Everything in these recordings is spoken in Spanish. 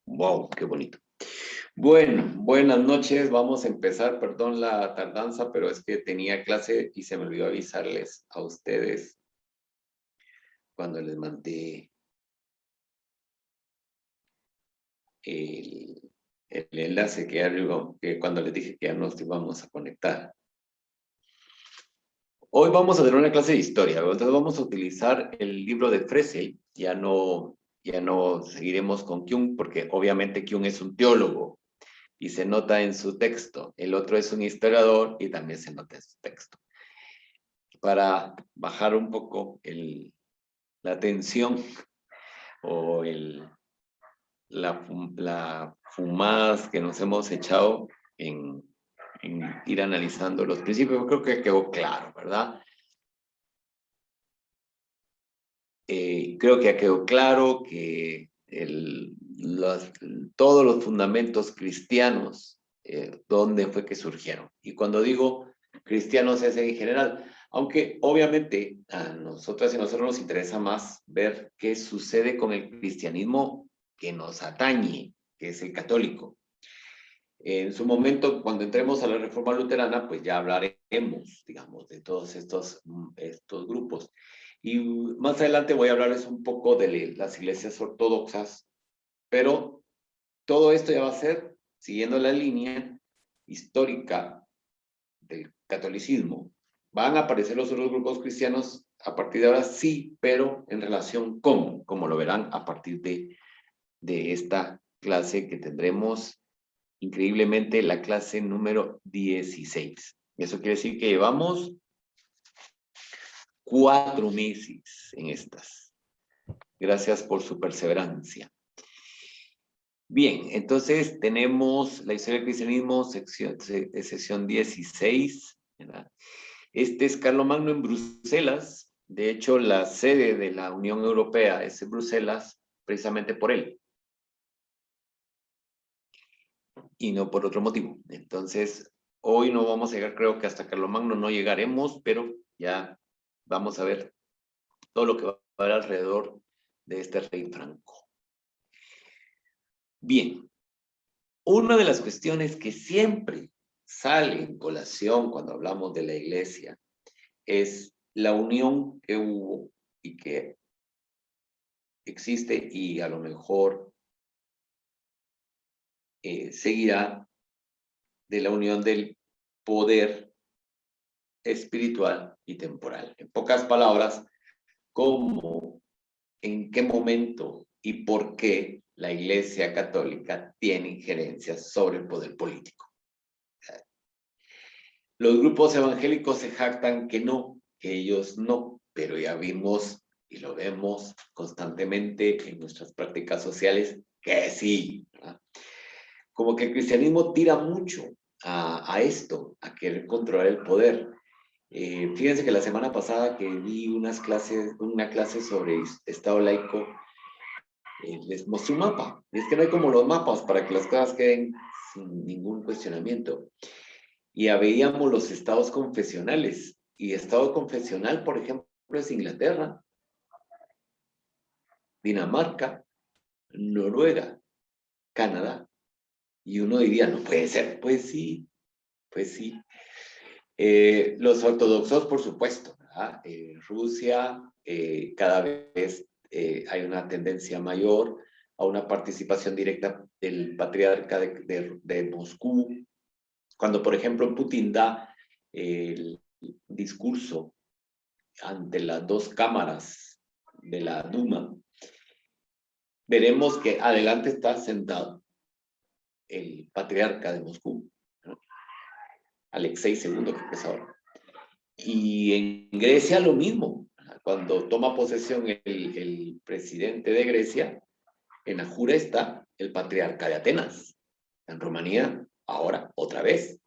Wow, qué bonito. Bueno, buenas noches. Vamos a empezar. Perdón la tardanza, pero es que tenía clase y se me olvidó avisarles a ustedes cuando les mandé el, el enlace que cuando les dije que ya nos íbamos a conectar. Hoy vamos a tener una clase de historia. Entonces vamos a utilizar el libro de Fresel. Ya no seguiremos con Kuhn, porque obviamente Kuhn es un teólogo y se nota en su texto. El otro es un historiador y también se nota en su texto. Para bajar un poco la tensión o la fumada que nos hemos echado en ir analizando los principios. Yo creo que quedó claro, ¿verdad? Creo que ya quedó claro que todos los fundamentos cristianos, ¿dónde fue que surgieron? Y cuando digo cristianos es en general, aunque obviamente a nosotras y a nosotros nos interesa más ver qué sucede con el cristianismo que nos atañe, que es el católico. En su momento, cuando entremos a la Reforma Luterana, pues ya hablaremos, digamos, de todos estos grupos. Y más adelante voy a hablarles un poco de las iglesias ortodoxas, pero todo esto ya va a ser siguiendo la línea histórica del catolicismo. ¿Van a aparecer los otros grupos cristianos a partir de ahora? Sí, pero en relación con, como lo verán a partir de esta clase que tendremos increíblemente la clase número 16. Eso quiere decir que llevamos 4 meses en estas. Gracias por su perseverancia. Bien, entonces tenemos la historia del cristianismo, sección 16. ¿Verdad? Este es Carlomagno en Bruselas. De hecho, la sede de la Unión Europea es en Bruselas, precisamente por él. Y no por otro motivo. Entonces, hoy no vamos a llegar, creo que hasta Carlomagno no llegaremos, pero ya vamos a ver todo lo que va a haber alrededor de este rey Franco. Bien, una de las cuestiones que siempre sale en colación cuando hablamos de la iglesia es la unión que hubo y que existe y a lo mejor seguirá de la unión del poder espiritual y temporal. En pocas palabras, cómo, en qué momento y por qué la Iglesia Católica tiene injerencias sobre el poder político. Los grupos evangélicos se jactan que no, que ellos no, pero ya vimos y lo vemos constantemente en nuestras prácticas sociales que sí. ¿Verdad? Como que el cristianismo tira mucho a esto, a querer controlar el poder. Fíjense que la semana pasada que vi una clase sobre Estado laico, les mostré un mapa. Y es que no hay como los mapas para que las cosas queden sin ningún cuestionamiento. Y ya veíamos los estados confesionales. Y estado confesional, por ejemplo, es Inglaterra, Dinamarca, Noruega, Canadá. Y uno diría, no puede ser. Pues sí, pues sí. Los ortodoxos, por supuesto, Rusia, cada vez hay una tendencia mayor a una participación directa del patriarca de Moscú. Cuando, por ejemplo, Putin da el discurso ante las dos cámaras de la Duma, veremos que adelante está sentado el patriarca de Moscú, ¿no? Alexei II, creo que es ahora. Y en Grecia lo mismo. Cuando toma posesión el presidente de Grecia, en la jura está el patriarca de Atenas. En Rumanía, ahora, otra vez.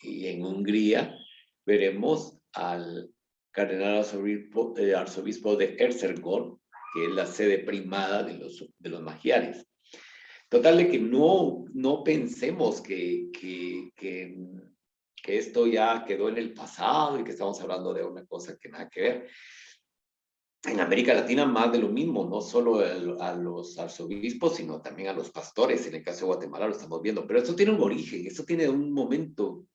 Y en Hungría veremos al cardenal arzobispo de Esztergom, que es la sede primada de los magiares. Total de que no pensemos que esto ya quedó en el pasado y que estamos hablando de una cosa que nada que ver. En América Latina más de lo mismo, no solo a los arzobispos, sino también a los pastores. En el caso de Guatemala lo estamos viendo. Pero esto tiene un origen, esto tiene un momento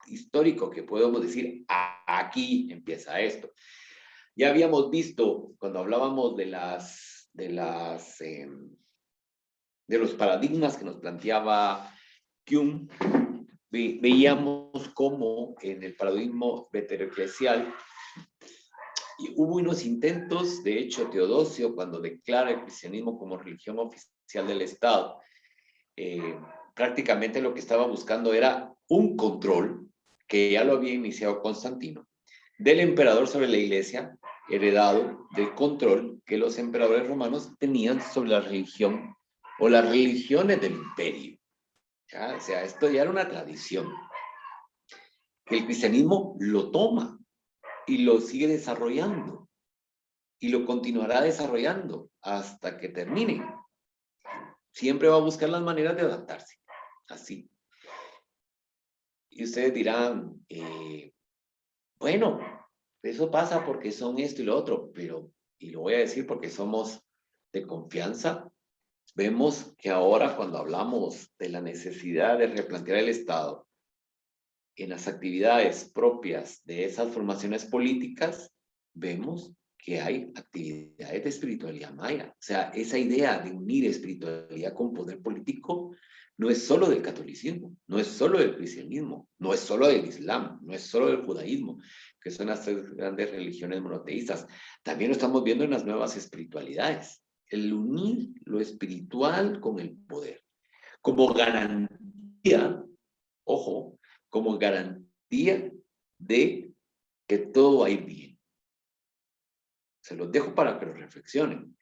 histórico que podemos decir, aquí empieza esto. Ya habíamos visto cuando hablábamos de los paradigmas que nos planteaba Kuhn, veíamos cómo en el paradigma veteroeclesial hubo unos intentos. De hecho, Teodosio, cuando declara el cristianismo como religión oficial del Estado, prácticamente lo que estaba buscando era un control, que ya lo había iniciado Constantino, del emperador sobre la iglesia, heredado del control que los emperadores romanos tenían sobre la religión o las religiones del imperio. ¿Ya? O sea, esto ya era una tradición. El cristianismo lo toma y lo sigue desarrollando y lo continuará desarrollando hasta que termine. Siempre va a buscar las maneras de adaptarse. Así. Y ustedes dirán, bueno, eso pasa porque son esto y lo otro, pero, y lo voy a decir porque somos de confianza, vemos que ahora cuando hablamos de la necesidad de replantear el Estado en las actividades propias de esas formaciones políticas, vemos que hay actividades de espiritualidad maya. O sea, esa idea de unir espiritualidad con poder político no es solo del catolicismo, no es solo del cristianismo, no es solo del islam, no es solo del judaísmo, que son las tres grandes religiones monoteístas. También lo estamos viendo en las nuevas espiritualidades. El unir lo espiritual con el poder. Como garantía, ojo, como garantía de que todo va a ir bien. Se los dejo para que lo reflexionen.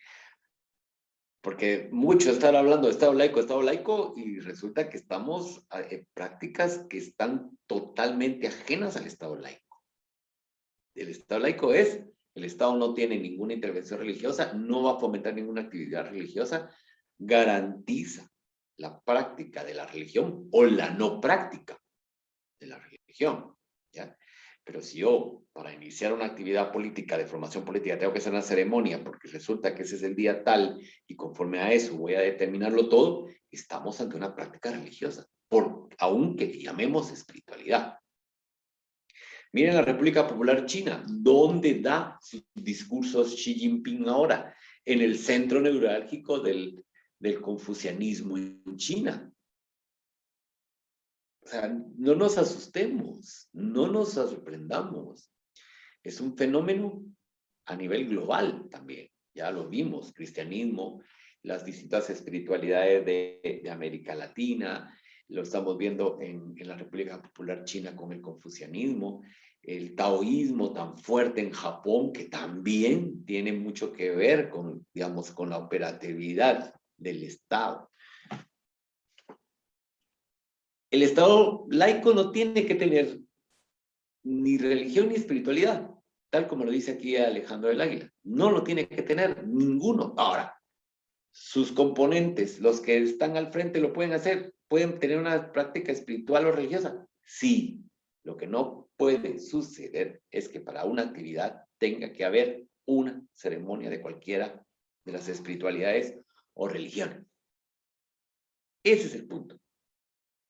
Porque mucho están hablando de Estado laico, y resulta que estamos en prácticas que están totalmente ajenas al Estado laico. El Estado laico es, el Estado no tiene ninguna intervención religiosa, no va a fomentar ninguna actividad religiosa, garantiza la práctica de la religión o la no práctica de la religión, ¿ya? Pero si yo, para iniciar una actividad política, de formación política, tengo que hacer una ceremonia porque resulta que ese es el día tal y conforme a eso voy a determinarlo todo, estamos ante una práctica religiosa, aunque le llamemos espiritualidad. Miren la República Popular China, ¿dónde da sus discursos Xi Jinping ahora? En el centro neurálgico del confucianismo en China. O sea, no nos asustemos, no nos sorprendamos. Es un fenómeno a nivel global también. Ya lo vimos, cristianismo, las distintas espiritualidades de América Latina, lo estamos viendo en la República Popular China con el confucianismo, el taoísmo tan fuerte en Japón, que también tiene mucho que ver con, digamos, con la operatividad del Estado. El Estado laico no tiene que tener ni religión ni espiritualidad, tal como lo dice aquí Alejandro del Águila. No lo tiene que tener ninguno. Ahora, sus componentes, los que están al frente, lo pueden hacer. ¿Pueden tener una práctica espiritual o religiosa? Sí. Lo que no puede suceder es que para una actividad tenga que haber una ceremonia de cualquiera de las espiritualidades o religiones. Ese es el punto.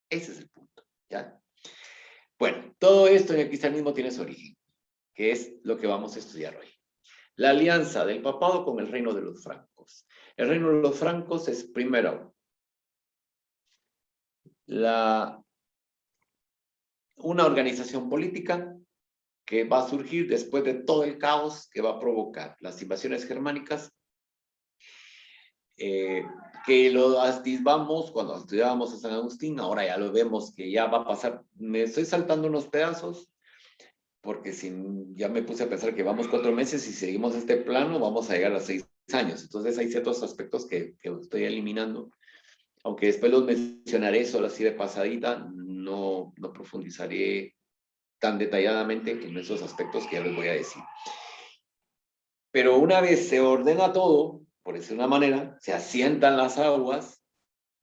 Ese es el punto. ¿Ya? Bueno, todo esto en el cristianismo tiene su origen, que es lo que vamos a estudiar hoy. La alianza del papado con el reino de los francos. El reino de los francos es, primero, una organización política que va a surgir después de todo el caos que va a provocar las invasiones germánicas, que lo atisbamos cuando estudiábamos a San Agustín. Ahora ya lo vemos que ya va a pasar. Me estoy saltando unos pedazos, porque ya me puse a pensar que vamos 4 meses y seguimos este plano, vamos a llegar a 6 años. Entonces hay ciertos aspectos que estoy eliminando, aunque después los mencionaré solo así de pasadita, no profundizaré tan detalladamente en esos aspectos que ya les voy a decir. Pero una vez se ordena todo, por decir una manera, se asientan las aguas,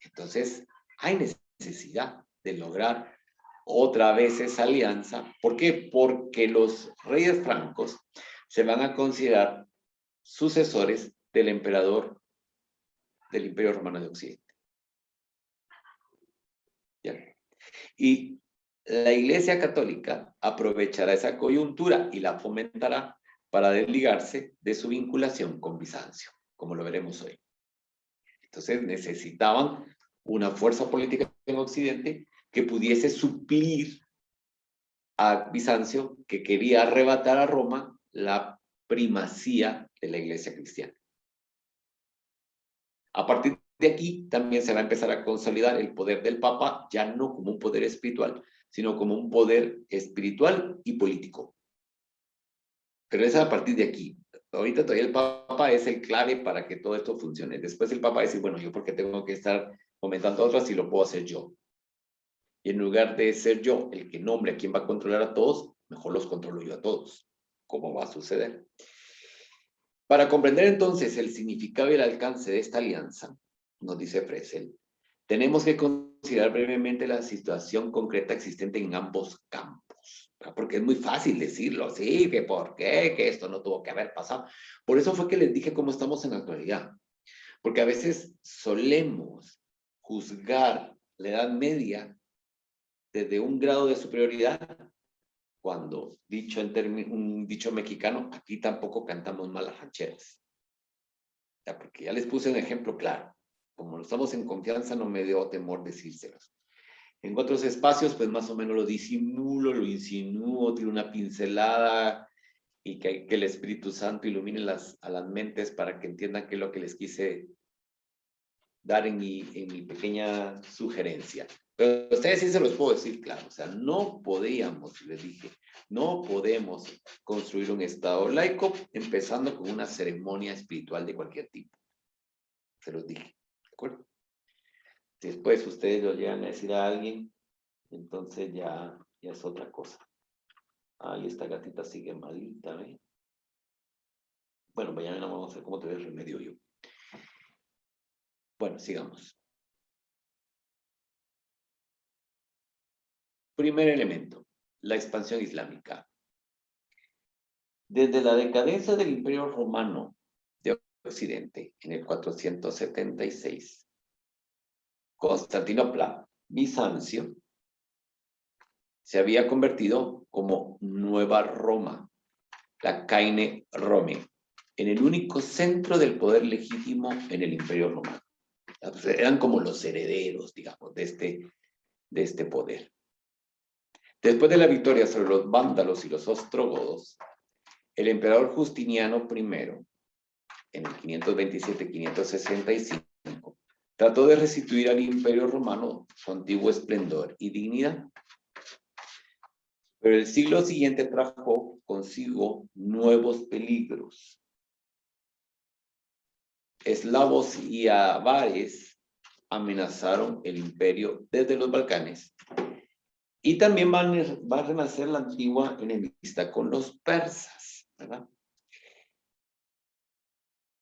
entonces hay necesidad de lograr otra vez esa alianza. ¿Por qué? Porque los reyes francos se van a considerar sucesores del emperador del Imperio Romano de Occidente. ¿Ya? Y la Iglesia Católica aprovechará esa coyuntura y la fomentará para desligarse de su vinculación con Bizancio, como lo veremos hoy. Entonces necesitaban una fuerza política en Occidente que pudiese suplir a Bizancio, que quería arrebatar a Roma la primacía de la Iglesia cristiana. A partir de aquí también se va a empezar a consolidar el poder del Papa, ya no como un poder espiritual, sino como un poder espiritual y político. Pero es a partir de aquí. Ahorita todavía el Papa es el clave para que todo esto funcione. Después el Papa dice, bueno, yo porque tengo que estar comentando a otras si lo puedo hacer yo. Y en lugar de ser yo el que nombre a quién va a controlar a todos, mejor los controlo yo a todos. ¿Cómo va a suceder? Para comprender entonces el significado y el alcance de esta alianza, nos dice Fresel, tenemos que considerar brevemente la situación concreta existente en ambos campos, porque es muy fácil decirlo, sí, que por qué, que esto no tuvo que haber pasado. Por eso fue que les dije cómo estamos en la actualidad, porque a veces solemos juzgar la Edad Media desde un grado de superioridad, cuando, dicho un dicho mexicano, aquí tampoco cantamos malas rancheras. Ya, porque ya les puse un ejemplo claro. Como estamos en confianza, no me dio temor decírselos. En otros espacios, pues más o menos lo disimulo, lo insinúo, tiro una pincelada y que el Espíritu Santo ilumine a las mentes para que entiendan qué es lo que les quise dar en mi pequeña sugerencia. Pero a ustedes sí se los puedo decir claro, o sea, no podíamos, les dije, no podemos construir un Estado laico empezando con una ceremonia espiritual de cualquier tipo. Se los dije, ¿de acuerdo? Después ustedes lo llegan a decir a alguien, entonces ya es otra cosa. Ay, esta gatita sigue malita, ¿eh? Bueno, mañana vamos a ver cómo te ves remedio yo. Bueno, sigamos. Primer elemento, la expansión islámica. Desde la decadencia del Imperio Romano de Occidente en el 476, Constantinopla, Bizancio, se había convertido como Nueva Roma, la Caine Rome, en el único centro del poder legítimo en el Imperio Romano. Eran como los herederos, digamos, de este poder. Después de la victoria sobre los vándalos y los ostrogodos, el emperador Justiniano I, en el 527-565, trató de restituir al Imperio Romano su antiguo esplendor y dignidad. Pero el siglo siguiente trajo consigo nuevos peligros. Eslavos y avares amenazaron el imperio desde los Balcanes. Y también va a renacer la antigua enemistad con los persas, ¿verdad?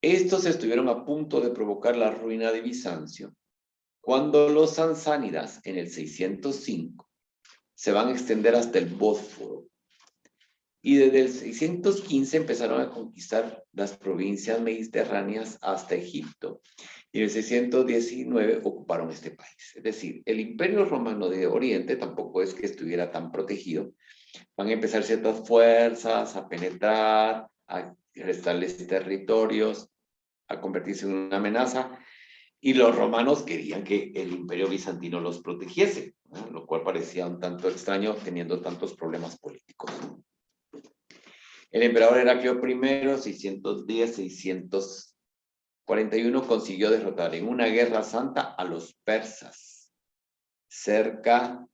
Estos estuvieron a punto de provocar la ruina de Bizancio cuando los sansánidas en el 605 se van a extender hasta el Bósforo. Y desde el 615 empezaron a conquistar las provincias mediterráneas hasta Egipto. Y en el 619 ocuparon este país. Es decir, el Imperio Romano de Oriente tampoco es que estuviera tan protegido. Van a empezar ciertas fuerzas a penetrar, a restarles territorios, a convertirse en una amenaza. Y los romanos querían que el Imperio Bizantino los protegiese, ¿no? Lo cual parecía un tanto extraño teniendo tantos problemas políticos. El emperador Heraclio I, 610-641, consiguió derrotar en una guerra santa a los persas cerca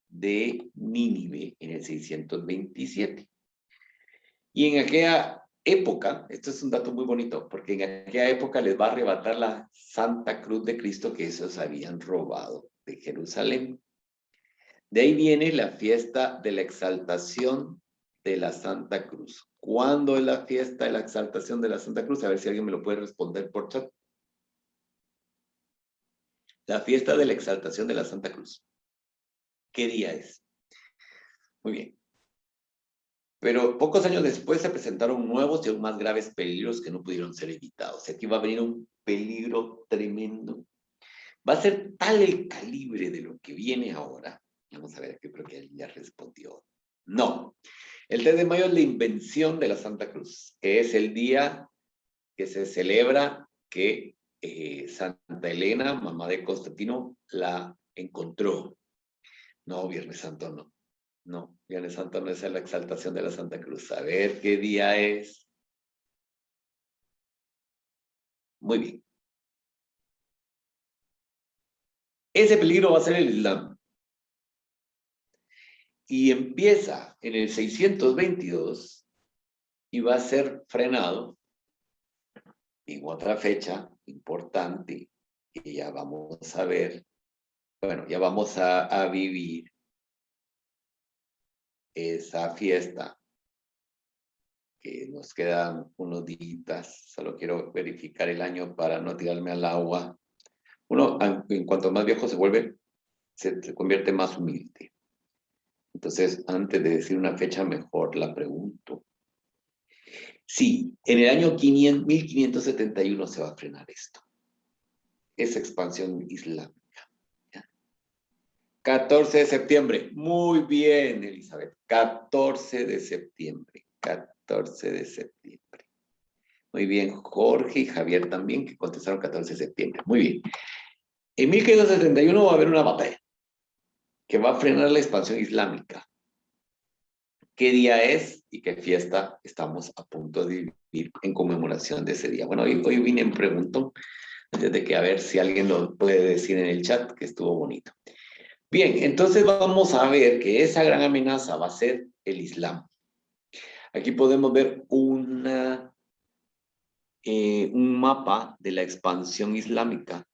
de Nínive en el 627. Y en aquella época, esto es un dato muy bonito, porque en aquella época les va a arrebatar la Santa Cruz de Cristo que ellos habían robado de Jerusalén. De ahí viene la fiesta de la exaltación de la Santa Cruz. ¿Cuándo es la fiesta de la exaltación de la Santa Cruz? A ver si alguien me lo puede responder por chat. La fiesta de la exaltación de la Santa Cruz. ¿Qué día es? Muy bien. Pero pocos años después se presentaron nuevos y aún más graves peligros que no pudieron ser evitados. Y aquí va a venir un peligro tremendo. Va a ser tal el calibre de lo que viene ahora. Vamos a ver, aquí creo que él ya respondió. No. El 3 de mayo es la invención de la Santa Cruz, que es el día que se celebra que Santa Elena, mamá de Constantino, la encontró. No, Viernes Santo no. No, Viernes Santo no es la exaltación de la Santa Cruz. A ver qué día es. Muy bien. Ese peligro va a ser el Islam. Y empieza en el 622 y va a ser frenado en otra fecha importante que ya vamos a ver. Bueno, ya vamos a vivir esa fiesta que nos quedan unos días. Solo quiero verificar el año para no tirarme al agua. Uno, en cuanto más viejo se vuelve, se convierte más humilde. Entonces, antes de decir una fecha, mejor la pregunto. Sí, en el año 1571 se va a frenar esto. Esa expansión islámica. 14 de septiembre. Muy bien, Elizabeth. 14 de septiembre. 14 de septiembre. Muy bien, Jorge y Javier también, que contestaron 14 de septiembre. Muy bien. En 1571 va a haber una batalla que va a frenar la expansión islámica. ¿Qué día es y qué fiesta estamos a punto de vivir en conmemoración de ese día? Bueno, hoy vine en pregunto, desde que a ver si alguien lo puede decir en el chat, que estuvo bonito. Bien, entonces vamos a ver que esa gran amenaza va a ser el Islam. Aquí podemos ver un mapa de la expansión islámica.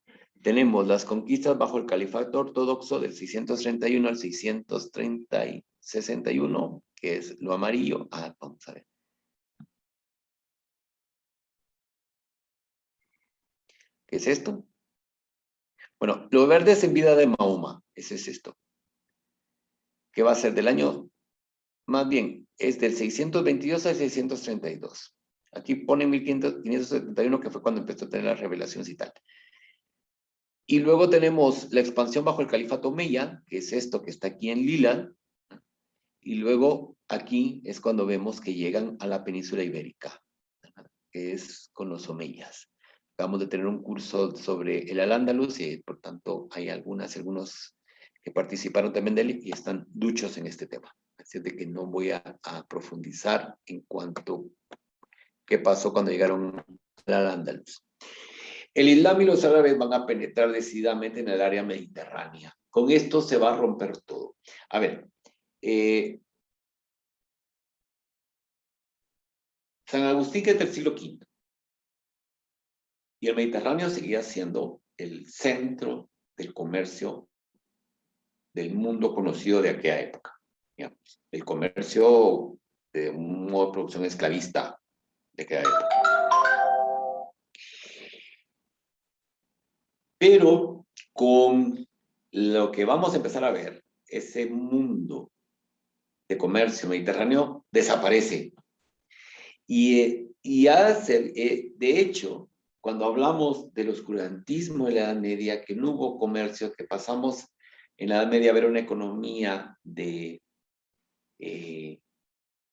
Tenemos las conquistas bajo el califato ortodoxo del 631 al 61, que es lo amarillo. Vamos a ver. ¿Qué es esto? Bueno, lo verde es en vida de Mahoma. Ese es esto. Que va a ser del año, más bien, es del 622 al 632. Aquí pone 1571, que fue cuando empezó a tener las revelaciones y tal. Y luego tenemos la expansión bajo el califato Omeya, que es esto que está aquí en lila. Y luego aquí es cuando vemos que llegan a la península ibérica, que es con los omeyas. Acabamos de tener un curso sobre el Al-Ándalus y por tanto hay algunos que participaron también de él y están duchos en este tema. Así de que no voy a profundizar en cuanto a qué pasó cuando llegaron al Al-Ándalus. El Islam y los árabes van a penetrar decididamente en el área mediterránea. Con esto se va a romper todo. A ver, San Agustín, que es del siglo V, y el Mediterráneo seguía siendo el centro del comercio del mundo conocido de aquella época. Digamos, el comercio de un modo de producción esclavista de aquella época. Pero con lo que vamos a empezar a ver, ese mundo de comercio mediterráneo desaparece. De hecho, cuando hablamos del oscurantismo en la Edad Media, que no hubo comercio, que pasamos en la Edad Media a ver una economía de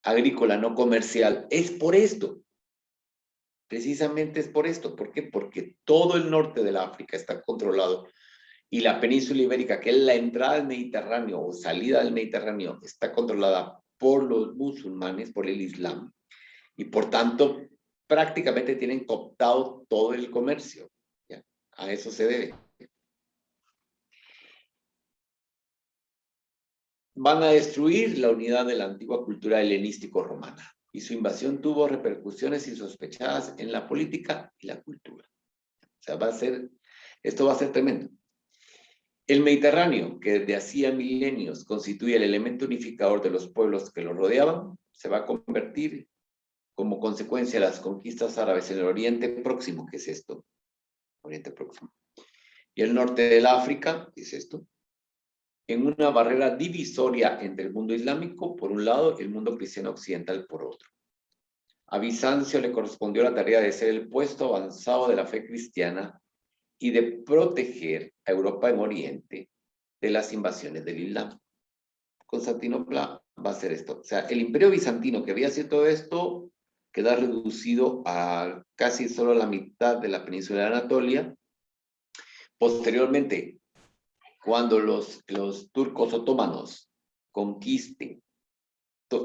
agrícola no comercial, es por esto. Precisamente es por esto. ¿Por qué? Porque todo el norte de la África está controlado y la península ibérica, que es la entrada al Mediterráneo o salida del Mediterráneo, está controlada por los musulmanes, por el Islam. Y por tanto, prácticamente tienen cooptado todo el comercio. ¿Ya? A eso se debe. Van a destruir la unidad de la antigua cultura helenístico-romana y su invasión tuvo repercusiones insospechadas en la política y la cultura. O sea, esto va a ser tremendo. El Mediterráneo, que desde hacía milenios constituye el elemento unificador de los pueblos que lo rodeaban, se va a convertir como consecuencia de las conquistas árabes en el Oriente Próximo, que es esto, Oriente Próximo, y el norte del África, que es esto, en una barrera divisoria entre el mundo islámico por un lado y el mundo cristiano occidental por otro. A Bizancio le correspondió la tarea de ser el puesto avanzado de la fe cristiana y de proteger a Europa en Oriente de las invasiones del Islam. Constantinopla va a hacer esto. O sea, el imperio bizantino que había sido todo esto queda reducido a casi solo la mitad de la península de Anatolia. Posteriormente, cuando los turcos otomanos conquisten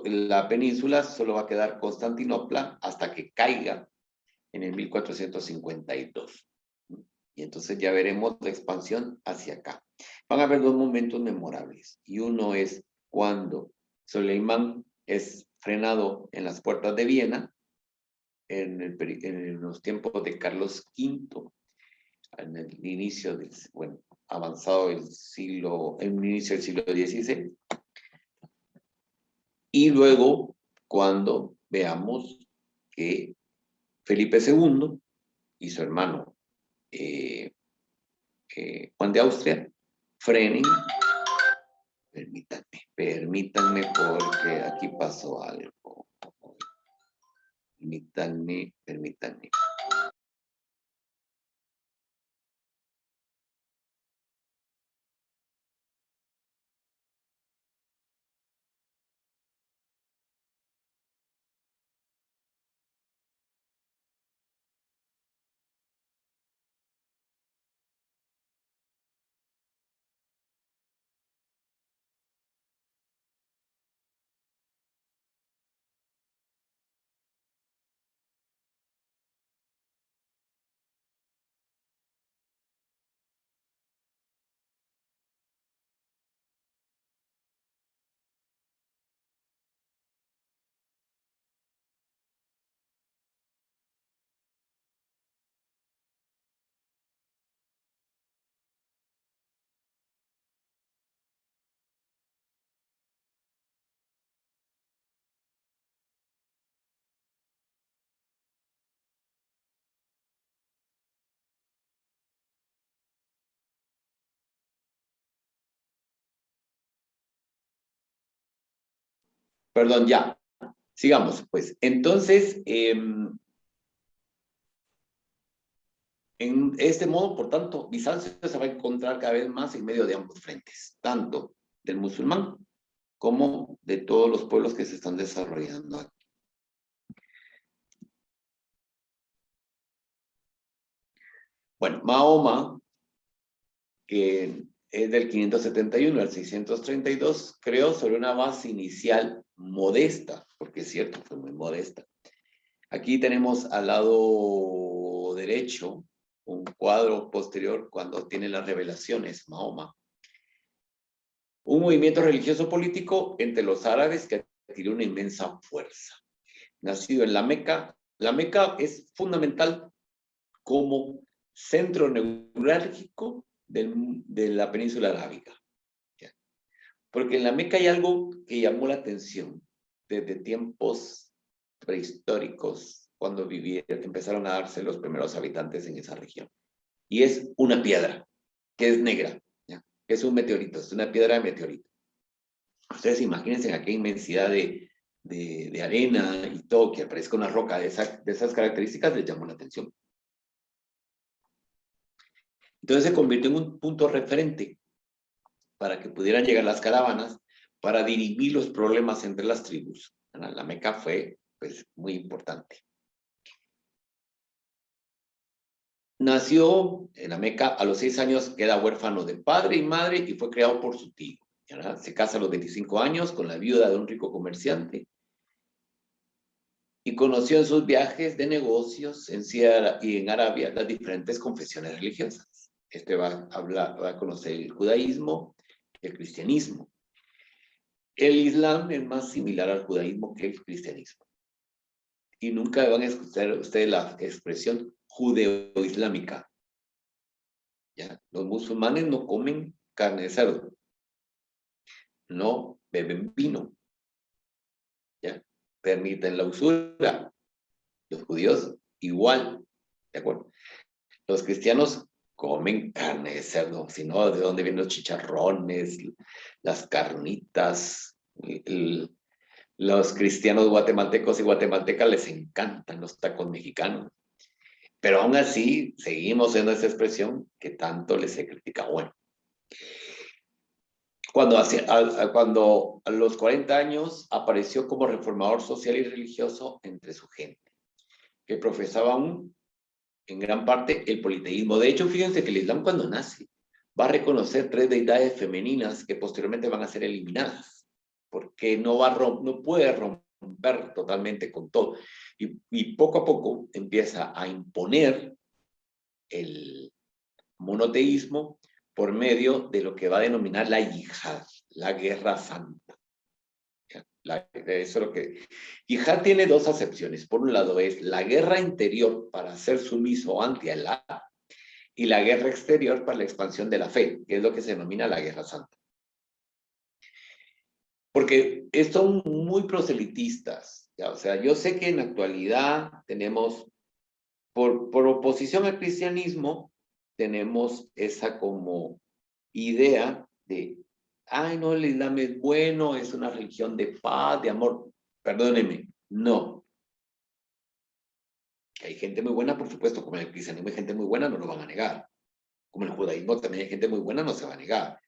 la península, solo va a quedar Constantinopla hasta que caiga en el 1452. Y entonces ya veremos la expansión hacia acá. Van a haber dos momentos memorables. Y uno es cuando Soleimán es frenado en las puertas de Viena, en los tiempos de Carlos V, en el inicio del, bueno, avanzado el siglo, en el inicio del siglo XVI. Y luego, cuando veamos que Felipe II y su hermano Juan de Austria frenen. Permítanme porque aquí pasó algo. Permítanme. Perdón, ya. Sigamos, pues. Entonces, en este modo, por tanto, Bizancio se va a encontrar cada vez más en medio de ambos frentes, tanto del musulmán como de todos los pueblos que se están desarrollando aquí. Bueno, Mahoma, que es del 571 al 632, creó sobre una base inicial modesta, porque es cierto, fue muy modesta. Aquí tenemos al lado derecho un cuadro posterior cuando tiene las revelaciones, Mahoma. Un movimiento religioso político entre los árabes que adquirió una inmensa fuerza. Nacido en la Meca es fundamental como centro neurálgico de la península arábiga. Porque en la Meca hay algo que llamó la atención desde tiempos prehistóricos, cuando empezaron a darse los primeros habitantes en esa región. Y es una piedra, que es negra, ¿ya? Es un meteorito, es una piedra de meteorito. Ustedes imagínense aquella inmensidad de arena y todo, que aparezca una roca de esas características, les llamó la atención. Entonces se convirtió en un punto referente para que pudieran llegar las caravanas para dirimir los problemas entre las tribus. La Meca fue, pues, muy importante. Nació en la Meca, a los 6 años queda huérfano de padre y madre y fue criado por su tío. ¿Verdad? Se casa a los 25 años con la viuda de un rico comerciante y conoció en sus viajes de negocios en Sierra y en Arabia las diferentes confesiones religiosas. Va a conocer el judaísmo, el cristianismo. El Islam es más similar al judaísmo que el cristianismo. Y nunca van a escuchar ustedes la expresión judeo-islámica. ¿Ya? Los musulmanes no comen carne de cerdo, no beben vino, ¿ya? Permiten la usura. Los judíos igual, ¿de acuerdo? Los cristianos comen carne de cerdo, sino de dónde vienen los chicharrones, las carnitas. Los cristianos guatemaltecos y guatemaltecas les encantan los tacos mexicanos. Pero aún así, seguimos en esa expresión que tanto les he criticado. Bueno, cuando a los 40 años apareció como reformador social y religioso entre su gente, que profesaba aún en gran parte el politeísmo. De hecho, fíjense que el Islam cuando nace va a reconocer 3 deidades femeninas que posteriormente van a ser eliminadas, porque no puede romper totalmente con todo. Y poco a poco empieza a imponer el monoteísmo por medio de lo que va a denominar la yihad, la guerra santa. Eso es lo que... Yihad tiene 2 acepciones. Por un lado es la guerra interior para ser sumiso ante Alá y la guerra exterior para la expansión de la fe, que es lo que se denomina la guerra santa. Porque son muy proselitistas. ¿Ya? O sea, yo sé que en la actualidad tenemos, por oposición al cristianismo, tenemos esa como idea de, ay, no, el Islam es bueno, es una religión de paz, de amor. Perdónenme, no. Hay gente muy buena, por supuesto, como en el cristianismo hay gente muy buena, no lo van a negar. Como en el judaísmo también hay gente muy buena, no se va a negar.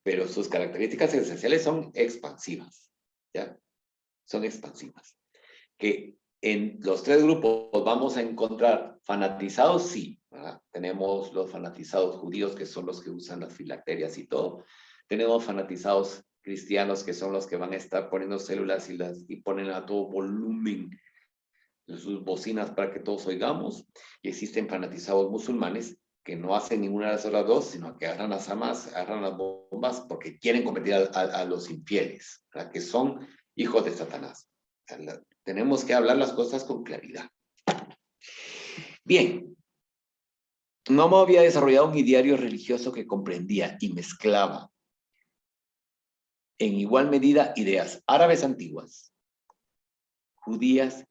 Pero sus características esenciales son expansivas, ¿ya? Son expansivas. Que en los 3 grupos vamos a encontrar fanatizados, sí, ¿verdad? Tenemos los fanatizados judíos, que son los que usan las filacterias y todo. Tenemos fanatizados cristianos, que son los que van a estar poniendo células y ponen a todo volumen sus bocinas para que todos oigamos. Y existen fanatizados musulmanes que no hacen ninguna de las otras 2, sino que agarran las armas, agarran las bombas, porque quieren convertir a los infieles, ¿verdad? Que son hijos de Satanás. Tenemos que hablar las cosas con claridad. Bien, Mahoma había desarrollado un ideario religioso que comprendía y mezclaba en igual medida ideas árabes antiguas, judías,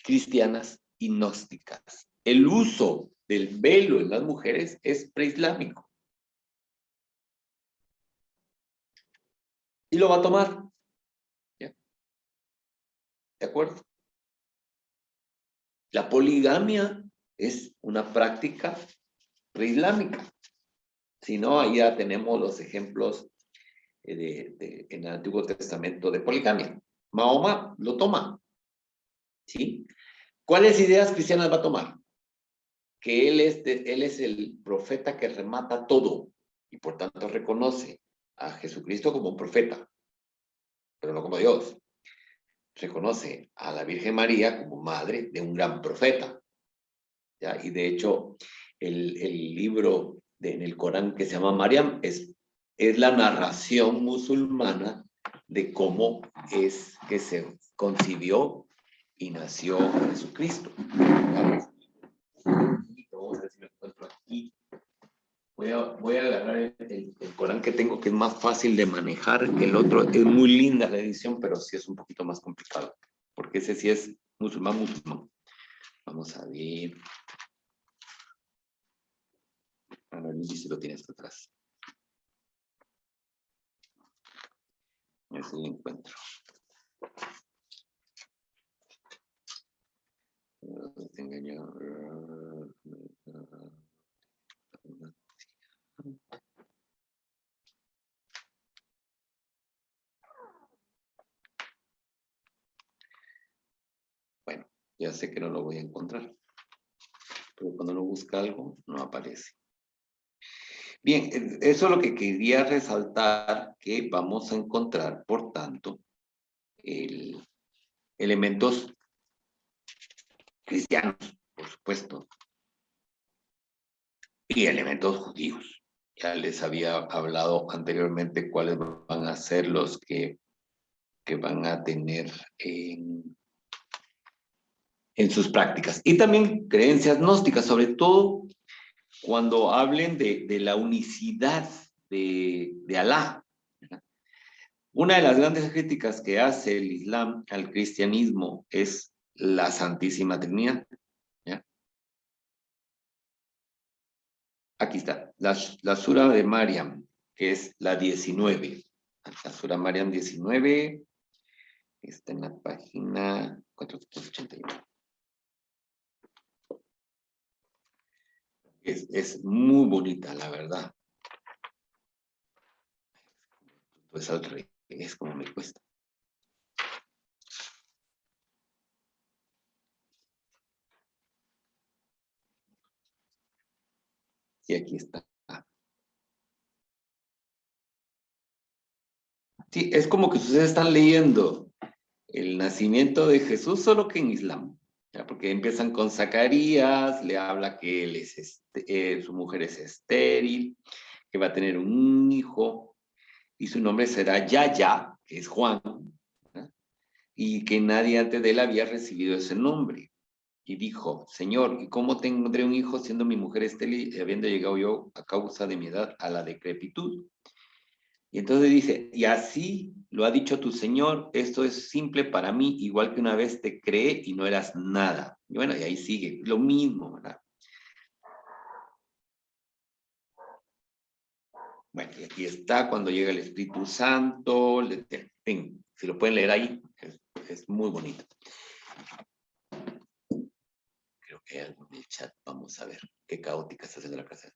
cristianas y gnósticas. El uso del velo en las mujeres es preislámico. Y lo va a tomar. ¿Ya? ¿De acuerdo? La poligamia es una práctica preislámica. Si no, ya tenemos los ejemplos en el Antiguo Testamento de poligamia. Mahoma lo toma. ¿Sí? ¿Cuáles ideas cristianas va a tomar? Que él es el profeta que remata todo y por tanto reconoce a Jesucristo como un profeta, pero no como Dios. Reconoce a la Virgen María como madre de un gran profeta. ¿Ya? Y de hecho, el libro en el Corán que se llama Mariam es la narración musulmana de cómo es que se concibió y nació Jesucristo. Vamos a ver si lo encuentro aquí. Voy a agarrar el Corán que tengo, que es más fácil de manejar que el otro. Es muy linda la edición, pero sí es un poquito más complicado, porque ese sí es musulmán. Vamos a ver. A ver si lo tienes atrás. A ver si lo encuentro. Bueno, ya sé que no lo voy a encontrar, pero cuando uno busca algo, no aparece. Bien, eso es lo que quería resaltar, que vamos a encontrar, por tanto, elementos cristianos, por supuesto, y elementos judíos. Ya les había hablado anteriormente cuáles van a ser los que van a tener en sus prácticas. Y también creencias gnósticas, sobre todo cuando hablen de la unicidad de Alá. Una de las grandes críticas que hace el Islam al cristianismo es la Santísima Trinidad. ¿Ya? Aquí está, la Sura de Mariam, que es la 19. La Sura Mariam 19 está en la página 481. Es muy bonita, la verdad. Pues al revés, como me cuesta. Y aquí está. Sí, es como que ustedes están leyendo el nacimiento de Jesús, solo que en Islam. ¿Ya? Porque empiezan con Zacarías, le habla que él es su mujer es estéril, que va a tener un hijo, y su nombre será Yaya, que es Juan, ¿ya? Y que nadie antes de él había recibido ese nombre. Y dijo, Señor, ¿y cómo tendré un hijo siendo mi mujer estéril y habiendo llegado yo a causa de mi edad a la decrepitud? Y entonces dice, y así lo ha dicho tu Señor, esto es simple para mí, igual que una vez te creé y no eras nada. Y bueno, y ahí sigue, lo mismo, ¿verdad? Bueno, y aquí está cuando llega el Espíritu Santo, si lo pueden leer ahí, es muy bonito. Creo que hay algo en el chat, vamos a ver qué caótica está haciendo la casa.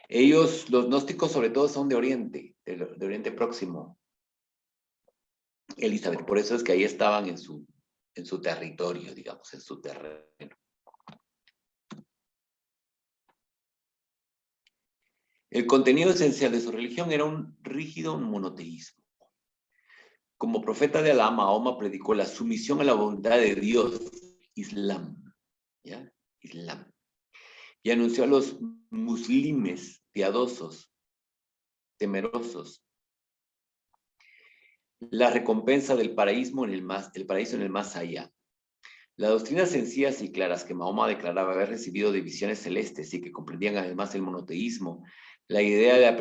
Ellos, los gnósticos sobre todo, son de Oriente, de Oriente Próximo, Elizabeth, por eso es que ahí estaban en su territorio, digamos, en su terreno. El contenido esencial de su religión era un rígido monoteísmo. Como profeta de Alá, Mahoma predicó la sumisión a la voluntad de Dios, Islam, ¿ya? Islam. Y anunció a los muslimes piadosos, temerosos, la recompensa del paraíso en el más allá. Las doctrinas sencillas y claras que Mahoma declaraba haber recibido de visiones celestes y que comprendían además el monoteísmo, la idea de la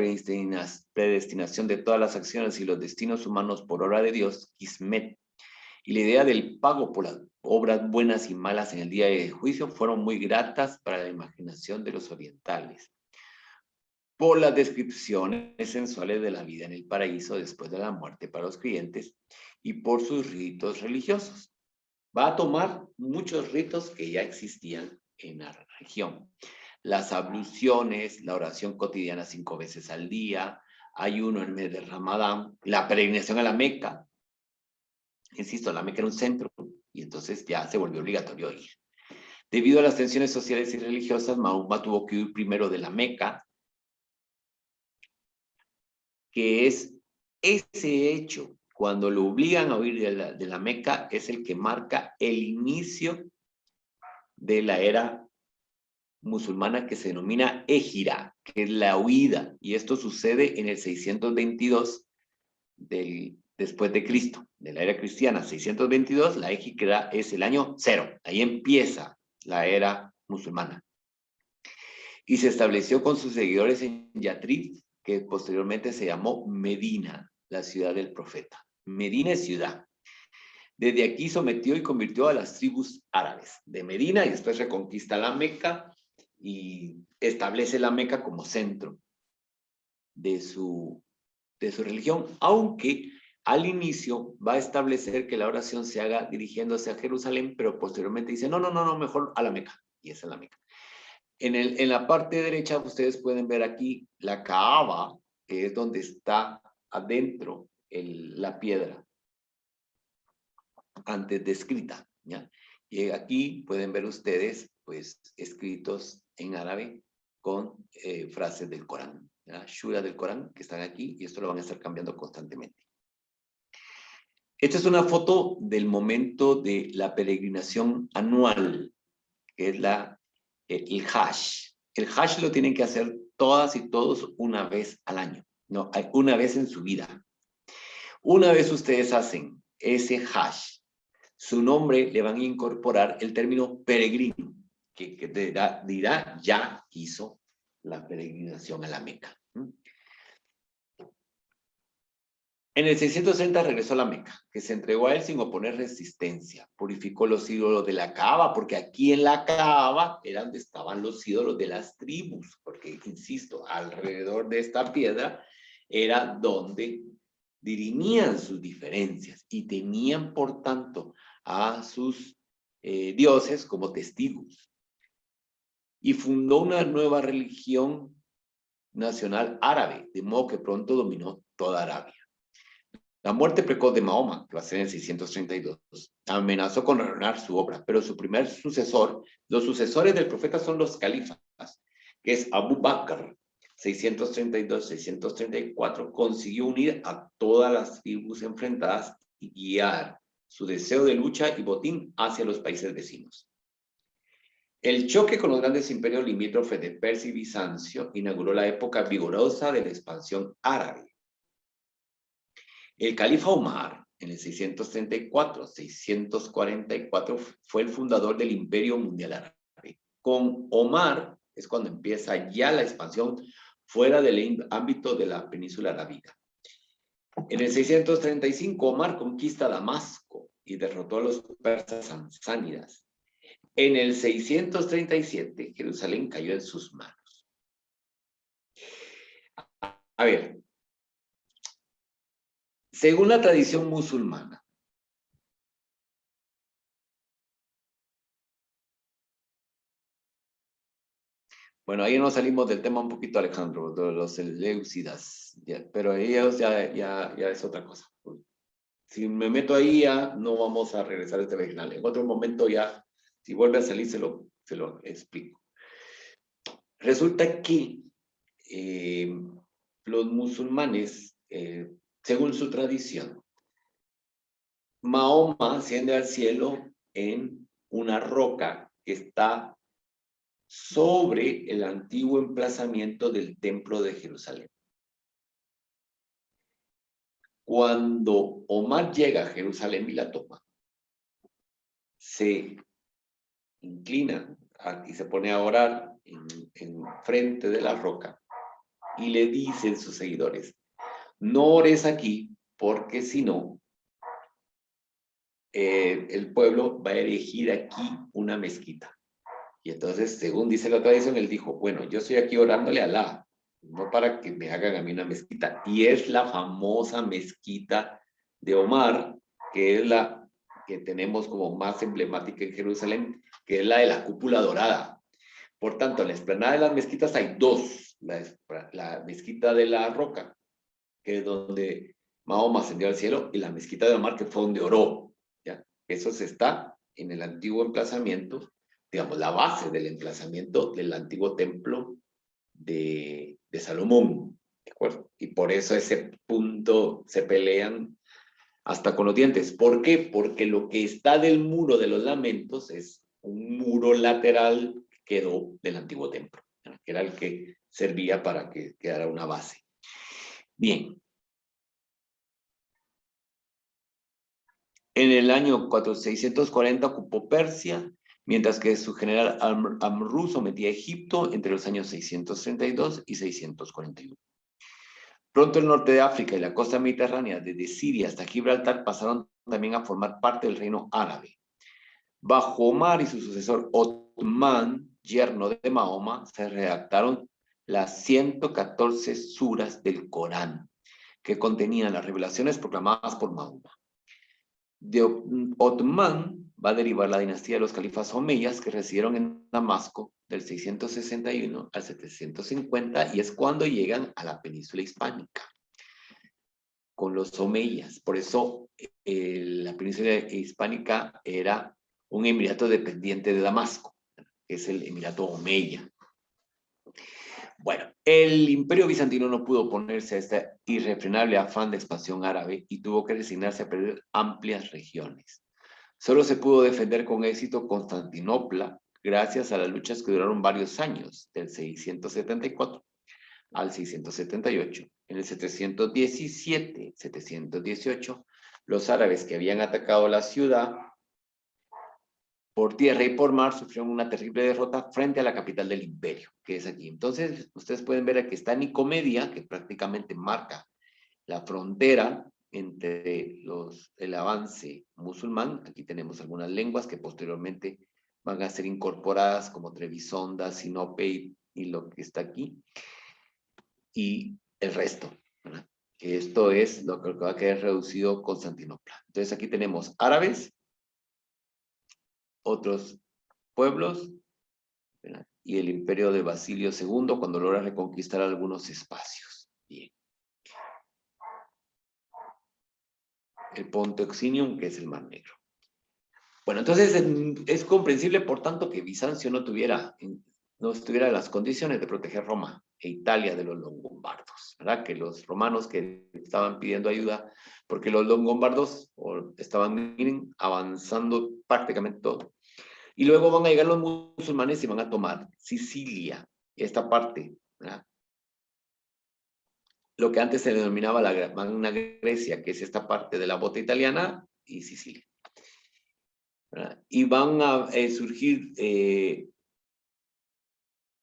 predestinación de todas las acciones y los destinos humanos por obra de Dios, Kismet, y la idea del pago por las obras buenas y malas en el día de juicio fueron muy gratas para la imaginación de los orientales. Por las descripciones sensuales de la vida en el paraíso después de la muerte para los creyentes y por sus ritos religiosos. Va a tomar muchos ritos que ya existían en la región. Las abluciones, la oración cotidiana 5 veces al día, ayuno en el mes de Ramadán, la peregrinación a la Meca. Insisto, la Meca era un centro y entonces ya se volvió obligatorio ir. Debido a las tensiones sociales y religiosas, Mahoma tuvo que huir primero de la Meca, que es ese hecho, cuando lo obligan a huir de la Meca, es el que marca el inicio de la era musulmana que se denomina Égira, que es la huida, y esto sucede en el 622 después de Cristo, de la era cristiana. 622, la Égira es el año 0, ahí empieza la era musulmana. Y se estableció con sus seguidores en Yatrib, que posteriormente se llamó Medina, la ciudad del profeta. Medina es ciudad. Desde aquí sometió y convirtió a las tribus árabes de Medina y después reconquista la Meca y establece la Meca como centro de su religión, aunque al inicio va a establecer que la oración se haga dirigiéndose a Jerusalén, pero posteriormente dice, no, mejor a la Meca, y esa es la Meca. En la parte derecha ustedes pueden ver aquí la Kaaba, que es donde está adentro la piedra, antes descrita, ¿ya? Y aquí pueden ver ustedes, pues, escritos en árabe con frases del Corán, ¿ya? Shura del Corán, que están aquí, y esto lo van a estar cambiando constantemente. Esta es una foto del momento de la peregrinación anual, que es el Hajj. El Hajj lo tienen que hacer todas y todos una vez al año, no, una vez en su vida. Una vez ustedes hacen ese Hajj, su nombre le van a incorporar el término peregrino, que dirá ya hizo la peregrinación a la Meca. En el 630 regresó a la Meca, que se entregó a él sin oponer resistencia. Purificó los ídolos de la Kaaba, porque aquí en la Kaaba era donde estaban los ídolos de las tribus, porque, insisto, alrededor de esta piedra era donde dirimían sus diferencias y tenían, por tanto, a sus dioses como testigos. Y fundó una nueva religión nacional árabe, de modo que pronto dominó toda Arabia. La muerte precoz de Mahoma, que va a ser en el 632, amenazó con arruinar su obra, pero su primer sucesor, los sucesores del profeta son los califas, que es Abu Bakr, 632-634, consiguió unir a todas las tribus enfrentadas y guiar su deseo de lucha y botín hacia los países vecinos. El choque con los grandes imperios limítrofes de Persia y Bizancio inauguró la época vigorosa de la expansión árabe. El califa Omar, en el 634-644, fue el fundador del Imperio Mundial Árabe. Con Omar es cuando empieza ya la expansión fuera del ámbito de la península arábiga. En el 635, Omar conquista Damasco y derrotó a los persas sasánidas. En el 637, Jerusalén cayó en sus manos. A ver, según la tradición musulmana, bueno, ahí nos salimos del tema un poquito, Alejandro, de los seleucidas, pero ellos ya es otra cosa. Si me meto ahí ya no vamos a regresar a este original. En otro momento ya, si vuelve a salir, se lo explico. Resulta que los musulmanes, según su tradición, Mahoma asciende al cielo en una roca que está sobre el antiguo emplazamiento del templo de Jerusalén. Cuando Omar llega a Jerusalén y la toma, se inclina y se pone a orar en frente de la roca y le dicen sus seguidores, no ores aquí porque si no, el pueblo va a erigir aquí una mezquita. Y entonces, según dice la tradición, él dijo, bueno, yo estoy aquí orándole a Alá, no para que me hagan a mí una mezquita. Y es la famosa mezquita de Omar, que es la que tenemos como más emblemática en Jerusalén, que es la de la cúpula dorada. Por tanto, en la explanada de las mezquitas hay dos. La mezquita de la roca, que es donde Mahoma ascendió al cielo, y la mezquita de Omar, que fue donde oró. ¿Ya? Eso se está en el antiguo emplazamiento, digamos, la base del emplazamiento del antiguo templo de Salomón, ¿de acuerdo? Y por eso ese punto se pelean hasta con los dientes. ¿Por qué? Porque lo que está del muro de los lamentos es un muro lateral que quedó del antiguo templo, que era el que servía para que quedara una base. Bien. En el año 640 ocupó Persia, mientras que su general Amrú sometía a Egipto entre los años 632 y 641. Pronto el norte de África y la costa mediterránea, desde Siria hasta Gibraltar, pasaron también a formar parte del reino árabe. Bajo Omar y su sucesor Othman, yerno de Mahoma, se redactaron las 114 suras del Corán, que contenían las revelaciones proclamadas por Mahoma. De Othman va a derivar la dinastía de los califas omeyas que residieron en Damasco del 661 al 750 y es cuando llegan a la península hispánica con los omeyas. Por eso la península hispánica era un emirato dependiente de Damasco, que es el emirato omeya. Bueno, el imperio bizantino no pudo oponerse a este irrefrenable afán de expansión árabe y tuvo que resignarse a perder amplias regiones. Solo se pudo defender con éxito Constantinopla gracias a las luchas que duraron varios años, del 674 al 678. En el 717-718, los árabes que habían atacado la ciudad por tierra y por mar sufrieron una terrible derrota frente a la capital del imperio, que es aquí. Entonces, ustedes pueden ver aquí está Nicomedia, que prácticamente marca la frontera entre el avance musulmán. Aquí tenemos algunas lenguas que posteriormente van a ser incorporadas como Trebisonda, Sinope y lo que está aquí. Y el resto, ¿verdad? Que esto es lo que va a quedar reducido Constantinopla. Entonces aquí tenemos árabes, otros pueblos, ¿verdad? Y el imperio de Basilio II cuando logra reconquistar algunos espacios. Bien. El Ponto Exinium, que es el Mar Negro. Bueno, entonces es comprensible, por tanto, que Bizancio no estuviera en las condiciones de proteger Roma e Italia de los longobardos, ¿verdad? Que los romanos que estaban pidiendo ayuda, porque los longobardos estaban, miren, avanzando prácticamente todo. Y luego van a llegar los musulmanes y van a tomar Sicilia, esta parte, ¿verdad? Lo que antes se denominaba la Magna Grecia, que es esta parte de la bota italiana y Sicilia, ¿verdad? Y van a surgir,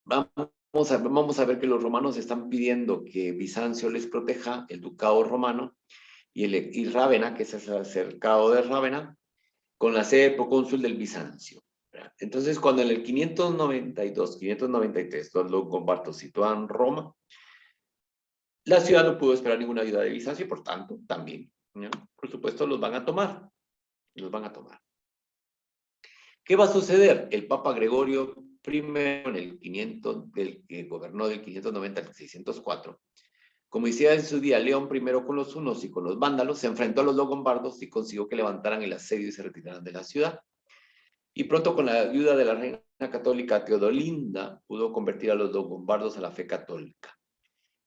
vamos a ver que los romanos están pidiendo que Bizancio les proteja, el ducado romano, y Rávena, que es el cercado de Rávena, con la sede procónsul del Bizancio. Entonces, cuando en el 592, 593, los longobardos sitúan Roma, la ciudad no pudo esperar ninguna ayuda de Bizancio y por tanto, también, ¿no? Por supuesto, los van a tomar. Los van a tomar. ¿Qué va a suceder? El Papa Gregorio I, en el 500, que gobernó del 590 al 604, como hiciera en su día León I con los hunos y con los vándalos, se enfrentó a los longobardos y consiguió que levantaran el asedio y se retiraran de la ciudad. Y pronto, con la ayuda de la reina católica Teodolinda, pudo convertir a los longobardos a la fe católica.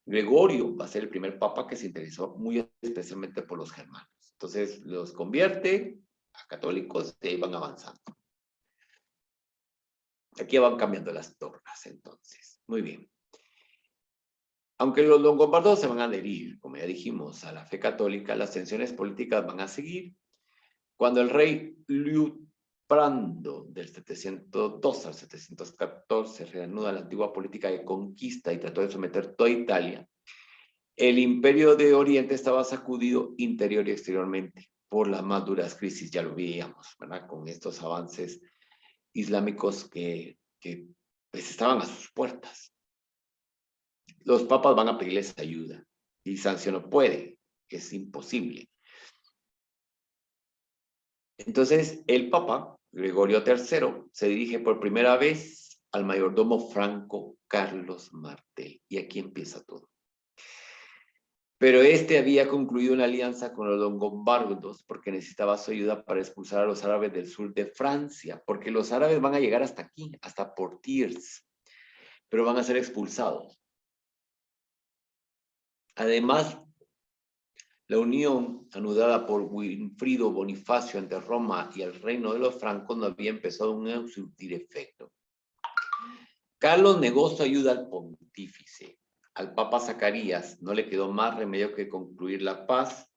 Gregorio va a ser el primer papa que se interesó muy especialmente por los germanos. Entonces los convierte a católicos y van avanzando. Aquí van cambiando las tornas, entonces. Muy bien. Aunque los longobardos se van a adherir, como ya dijimos, a la fe católica, las tensiones políticas van a seguir. Cuando el rey Liutprando del 702 al 714 reanuda la antigua política de conquista y trató de someter toda Italia, el imperio de Oriente estaba sacudido interior y exteriormente por las más duras crisis, ya lo veíamos, ¿verdad? Con estos avances islámicos que pues estaban a sus puertas. Los papas van a pedirles ayuda. Bizancio no puede, es imposible. Entonces, el papa, Gregorio III, se dirige por primera vez al mayordomo franco Carlos Martel. Y aquí empieza todo. Pero este había concluido una alianza con los longobardos porque necesitaba su ayuda para expulsar a los árabes del sur de Francia, porque los árabes van a llegar hasta aquí, hasta Poitiers, pero van a ser expulsados. Además, la unión anudada por Winfrido Bonifacio entre Roma y el reino de los francos no había empezado aún a surtir efecto. Carlos negó su ayuda al pontífice. Al papa Zacarías no le quedó más remedio que concluir la paz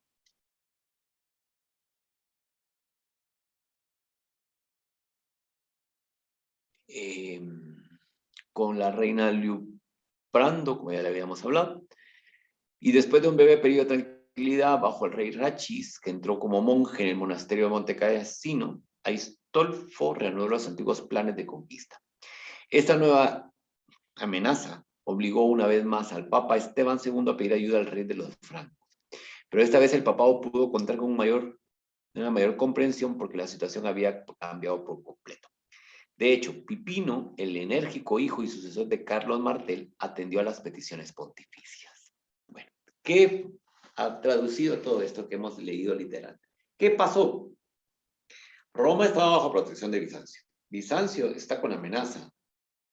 con la reina Liutprando, como ya le habíamos hablado, y después de un breve periodo de tranquilidad bajo el rey Rachis, que entró como monje en el monasterio de Monte Cassino, Aistolfo reanudó los antiguos planes de conquista. Esta nueva amenaza obligó una vez más al Papa Esteban II a pedir ayuda al rey de los francos. Pero esta vez el papado pudo contar con una mayor comprensión porque la situación había cambiado por completo. De hecho, Pipino, el enérgico hijo y sucesor de Carlos Martel, atendió a las peticiones pontificias. Bueno, ¿qué ha traducido todo esto que hemos leído literal? ¿Qué pasó? Roma estaba bajo protección de Bizancio. Bizancio está con amenaza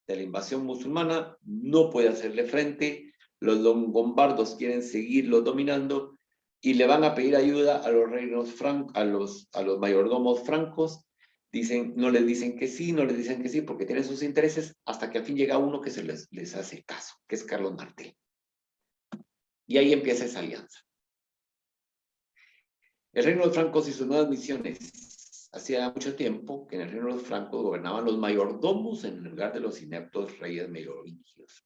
de la invasión musulmana, no puede hacerle frente, los longobardos quieren seguirlo dominando y le van a pedir ayuda a los reinos francos, a los mayordomos francos. No les dicen que sí, no les dicen que sí, porque tienen sus intereses, hasta que al fin llega uno que les hace caso, que es Carlos Martel. Y ahí empieza esa alianza. El reino de los francos y sus nuevas misiones. Hacía mucho tiempo que en el reino de los francos gobernaban los mayordomos en lugar de los ineptos reyes merovingios.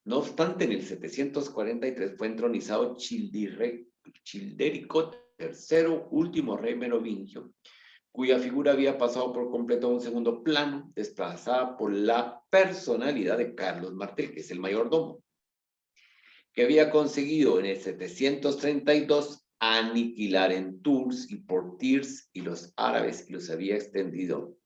No obstante, en el 743 fue entronizado Childiregui, Childérico III, último rey merovingio, cuya figura había pasado por completo a un segundo plano, desplazada por la personalidad de Carlos Martel, que es el mayordomo, que había conseguido en el 732 aniquilar en Tours y Poitiers y los árabes, y los había extendido